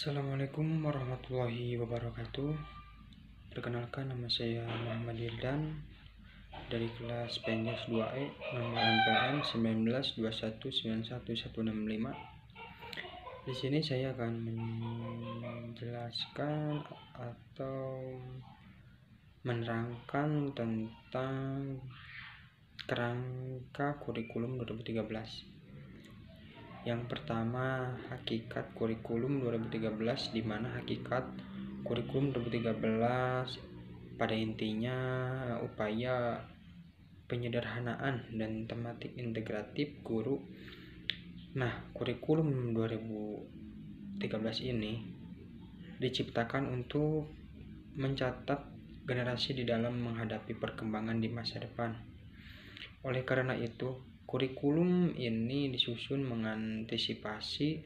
Assalamualaikum warahmatullahi wabarakatuh. Perkenalkan, nama saya Muhammad Hildan dari kelas PNS 2E, nomor MPN 1921916165. Di sini saya akan menjelaskan atau menerangkan tentang kerangka kurikulum 2013. Yang pertama, hakikat kurikulum 2013, di mana hakikat kurikulum 2013 pada intinya upaya penyederhanaan dan tematik integratif guru. Nah, kurikulum 2013 ini diciptakan untuk mencatat generasi di dalam menghadapi perkembangan di masa depan. Oleh karena itu, kurikulum ini disusun mengantisipasi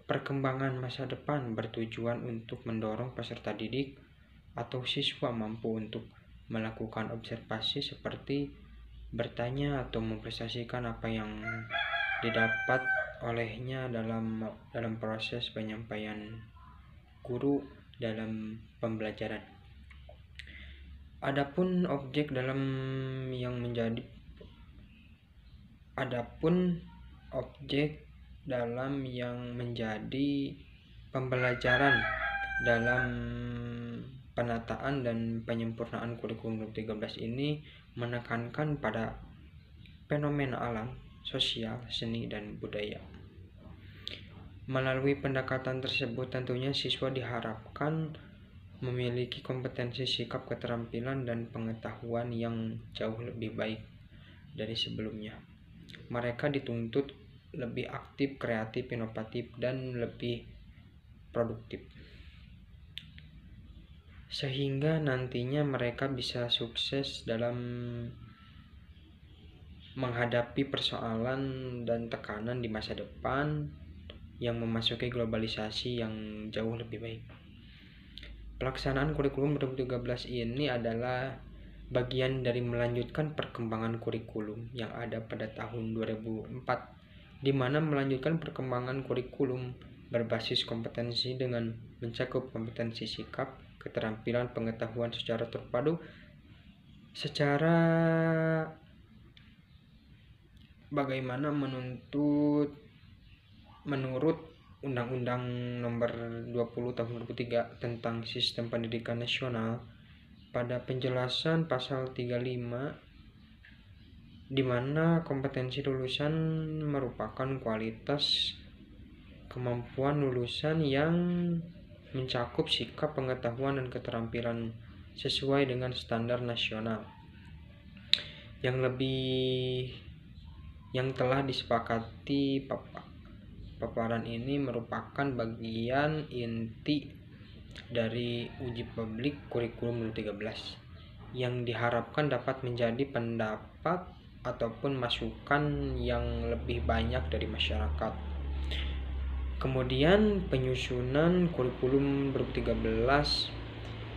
perkembangan masa depan, bertujuan untuk mendorong peserta didik atau siswa mampu untuk melakukan observasi seperti bertanya atau mempresentasikan apa yang didapat olehnya dalam proses penyampaian guru dalam pembelajaran. Adapun objek dalam yang menjadi pembelajaran dalam penataan dan penyempurnaan kurikulum 2013 ini menekankan pada fenomena alam, sosial, seni, dan budaya. Melalui pendekatan tersebut, tentunya siswa diharapkan memiliki kompetensi, sikap, keterampilan, dan pengetahuan yang jauh lebih baik dari sebelumnya. Mereka dituntut lebih aktif, kreatif, inovatif, dan lebih produktif, sehingga nantinya mereka bisa sukses dalam menghadapi persoalan dan tekanan di masa depan yang memasuki globalisasi yang jauh lebih baik. Pelaksanaan kurikulum 2013 ini adalah bagian dari melanjutkan perkembangan kurikulum yang ada pada tahun 2004, di mana melanjutkan perkembangan kurikulum berbasis kompetensi dengan mencakup kompetensi sikap, keterampilan, pengetahuan secara terpadu bagaimana menurut Undang-Undang Nomor 20 Tahun 2003 tentang Sistem Pendidikan Nasional pada penjelasan pasal 35, di mana kompetensi lulusan merupakan kualitas kemampuan lulusan yang mencakup sikap, pengetahuan, dan keterampilan sesuai dengan standar nasional yang telah disepakati. Paparan ini merupakan bagian inti dari uji publik kurikulum 2013 yang diharapkan dapat menjadi pendapat ataupun masukan yang lebih banyak dari masyarakat. Kemudian penyusunan kurikulum 2013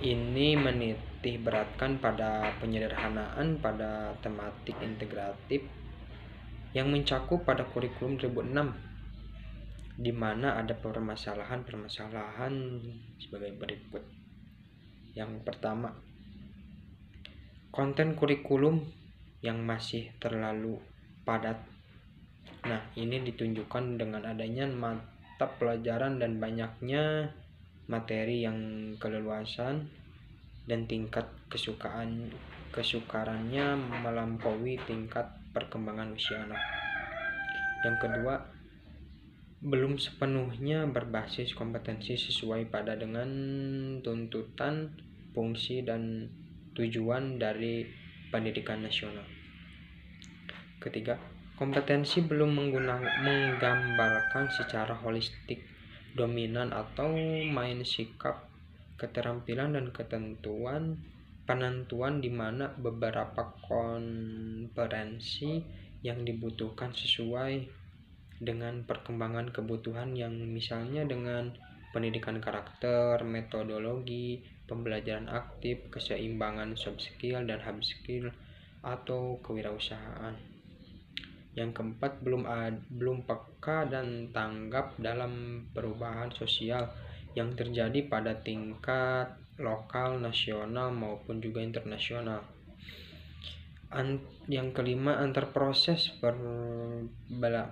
ini menitik beratkan pada penyederhanaan pada tematik integratif yang mencakup pada kurikulum 2006, di mana ada permasalahan sebagai berikut. Yang pertama, konten kurikulum yang masih terlalu padat. Nah, ini ditunjukkan dengan adanya mata pelajaran dan banyaknya materi yang keleluasan dan tingkat kesukarannya melampaui tingkat perkembangan usia anak. Yang kedua, belum sepenuhnya berbasis kompetensi sesuai pada dengan tuntutan, fungsi, dan tujuan dari pendidikan nasional. Ketiga, kompetensi belum menggambarkan secara holistik dominan atau main sikap, keterampilan, dan penentuan di mana beberapa kompetensi yang dibutuhkan sesuai dengan perkembangan kebutuhan, yang misalnya dengan pendidikan karakter, metodologi, pembelajaran aktif, keseimbangan soft skill dan hard skill, atau kewirausahaan. Yang keempat, belum peka dan tanggap dalam perubahan sosial yang terjadi pada tingkat lokal, nasional maupun juga internasional. Yang kelima, antar proses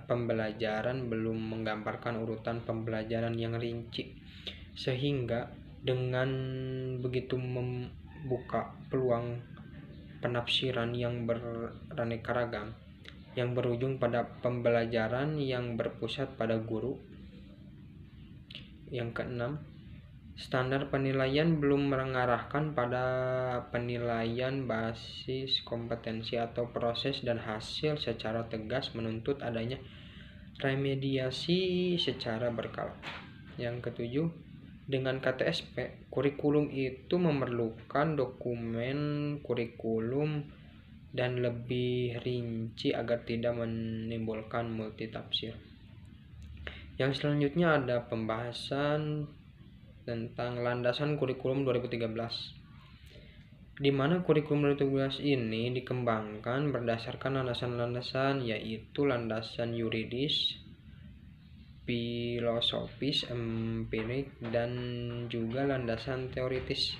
pembelajaran belum menggambarkan urutan pembelajaran yang rinci, sehingga dengan begitu membuka peluang penafsiran yang beraneka ragam yang berujung pada pembelajaran yang berpusat pada guru. Yang keenam, standar penilaian belum mengarahkan pada penilaian basis kompetensi atau proses dan hasil secara tegas, menuntut adanya remediasi secara berkala. Yang ketujuh, dengan KTSP, kurikulum itu memerlukan dokumen kurikulum dan lebih rinci agar tidak menimbulkan multitafsir. Yang selanjutnya ada pembahasan tentang landasan kurikulum 2013, di mana kurikulum 2013 ini dikembangkan berdasarkan landasan-landasan, yaitu landasan yuridis, filosofis, empirik, dan juga landasan teoritis,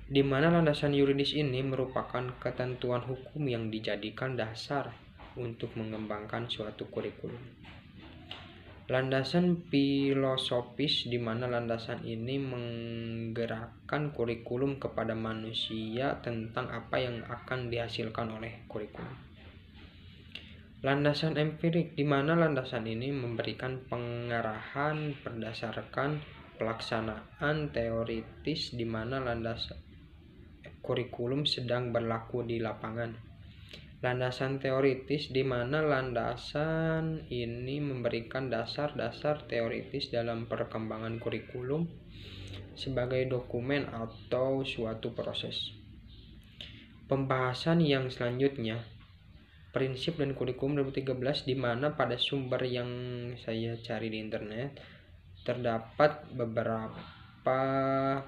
di mana landasan yuridis ini merupakan ketentuan hukum yang dijadikan dasar untuk mengembangkan suatu kurikulum. Landasan filosofis, di mana landasan ini menggerakkan kurikulum kepada manusia tentang apa yang akan dihasilkan oleh kurikulum. Landasan empirik, di mana landasan ini memberikan pengarahan berdasarkan pelaksanaan teoritis, di mana landasan kurikulum sedang berlaku di lapangan. Landasan teoritis, di mana landasan ini memberikan dasar-dasar teoritis dalam perkembangan kurikulum sebagai dokumen atau suatu proses. Pembahasan yang selanjutnya, prinsip dan kurikulum 2013, di mana pada sumber yang saya cari di internet terdapat beberapa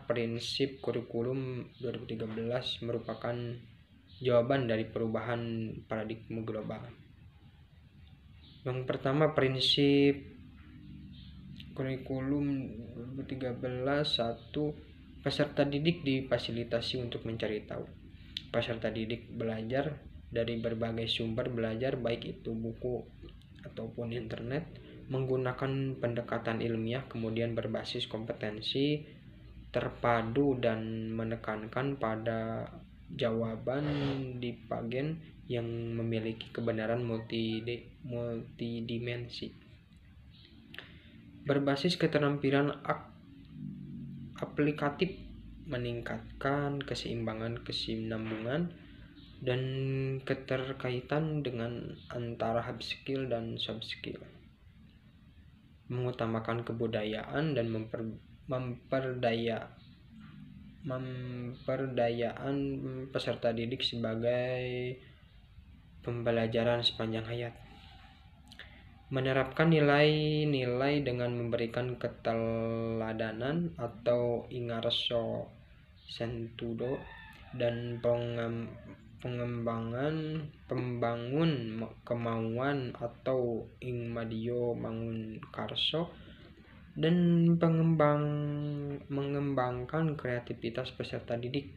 prinsip kurikulum 2013 merupakan jawaban dari perubahan paradigma global. Yang pertama, prinsip kurikulum 2013, 1. Peserta didik difasilitasi untuk mencari tahu. Peserta didik belajar dari berbagai sumber belajar, baik itu buku ataupun internet, menggunakan pendekatan ilmiah, kemudian berbasis kompetensi terpadu dan menekankan pada jawaban dipagen yang memiliki kebenaran multidimensi. Berbasis keterampilan aplikatif, meningkatkan keseimbangan, kesinambungan, dan keterkaitan dengan antara hard skill dan soft skill. Mengutamakan kebudayaan dan memperdayaan peserta didik sebagai pembelajaran sepanjang hayat. Menerapkan nilai-nilai dengan memberikan keteladanan atau ingarso sentudo, dan pembangun kemauan atau ingmadio mangun karso, dan mengembangkan kreativitas peserta didik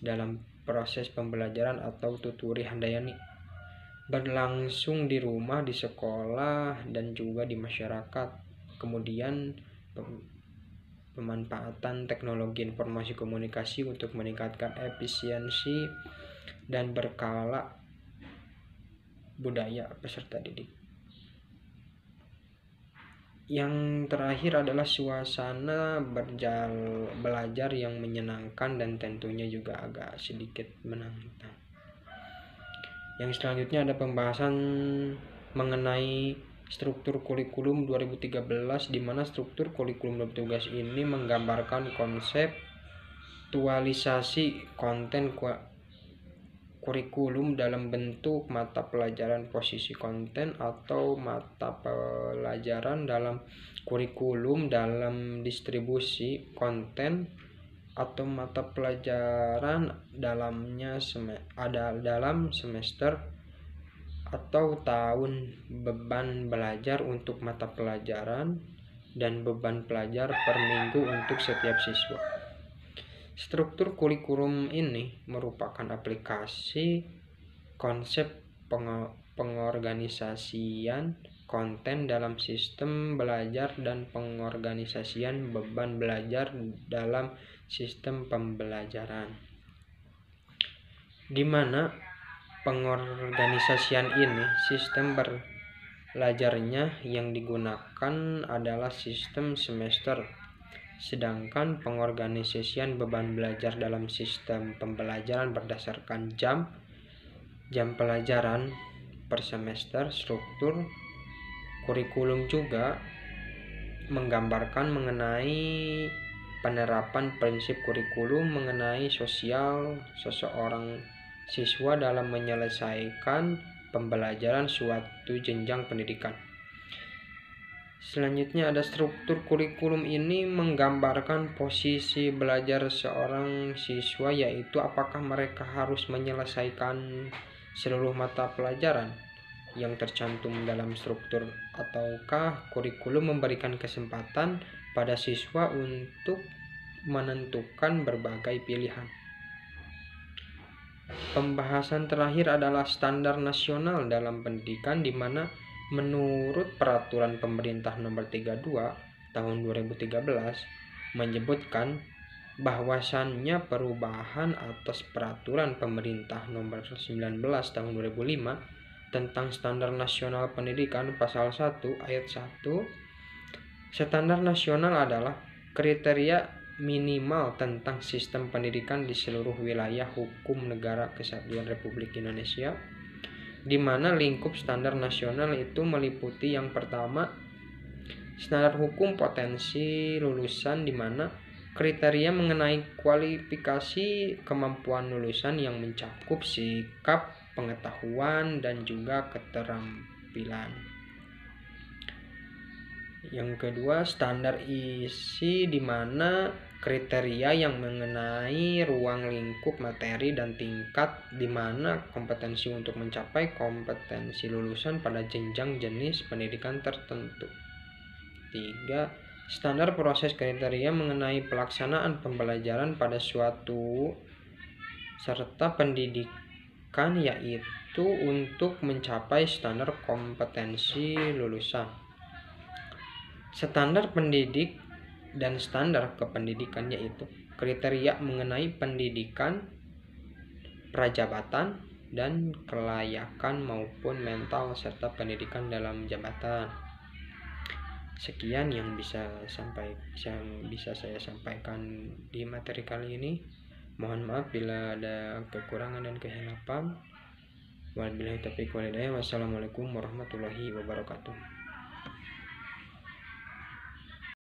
dalam proses pembelajaran atau tuturi handayani berlangsung di rumah, di sekolah, dan juga di masyarakat. Kemudian pemanfaatan teknologi informasi komunikasi untuk meningkatkan efisiensi dan berkala budaya peserta didik. Yang terakhir adalah suasana belajar yang menyenangkan dan tentunya juga agak sedikit menantang. Yang selanjutnya ada pembahasan mengenai struktur kurikulum 2013, di mana struktur kurikulum 2013 ini menggambarkan konseptualisasi konten kurikulum dalam bentuk mata pelajaran posisi konten atau mata pelajaran dalam kurikulum dalam distribusi konten atau mata pelajaran dalam semester atau tahun beban belajar untuk mata pelajaran dan beban pelajar per minggu untuk setiap siswa. Struktur kurikulum ini merupakan aplikasi konsep pengorganisasian konten dalam sistem belajar dan pengorganisasian beban belajar dalam sistem pembelajaran, di mana pengorganisasian ini sistem belajarnya yang digunakan adalah sistem semester, sedangkan pengorganisasian beban belajar dalam sistem pembelajaran berdasarkan jam pelajaran per semester. Struktur kurikulum juga menggambarkan mengenai penerapan prinsip kurikulum mengenai sosial seseorang siswa dalam menyelesaikan pembelajaran suatu jenjang pendidikan. Selanjutnya ada struktur kurikulum ini menggambarkan posisi belajar seorang siswa, yaitu apakah mereka harus menyelesaikan seluruh mata pelajaran yang tercantum dalam struktur, ataukah kurikulum memberikan kesempatan pada siswa untuk menentukan berbagai pilihan. Pembahasan terakhir adalah standar nasional dalam pendidikan, di mana menurut peraturan pemerintah nomor 32 tahun 2013 menyebutkan bahwasannya perubahan atas peraturan pemerintah nomor 19 tahun 2005 tentang standar nasional pendidikan pasal 1 ayat 1. Standar nasional adalah kriteria minimal tentang sistem pendidikan di seluruh wilayah hukum negara Kesatuan Republik Indonesia, di mana lingkup standar nasional itu meliputi yang pertama, standar hukum potensi lulusan, di mana kriteria mengenai kualifikasi kemampuan lulusan yang mencakup sikap, pengetahuan, dan juga keterampilan. Yang kedua, standar isi, di mana kriteria yang mengenai ruang lingkup materi dan tingkat di mana kompetensi untuk mencapai kompetensi lulusan pada jenjang jenis pendidikan tertentu. 3. Standar proses kriteria mengenai pelaksanaan pembelajaran pada suatu serta pendidikan, yaitu untuk mencapai standar kompetensi lulusan. Standar pendidik dan standar kependidikan, yaitu kriteria mengenai pendidikan, prajabatan, dan kelayakan maupun mental serta pendidikan dalam jabatan. Sekian yang bisa saya sampaikan di materi kali ini. Mohon maaf bila ada kekurangan dan kehilapan. Wabillahi taufiq wal hidayah. Wassalamualaikum warahmatullahi wabarakatuh.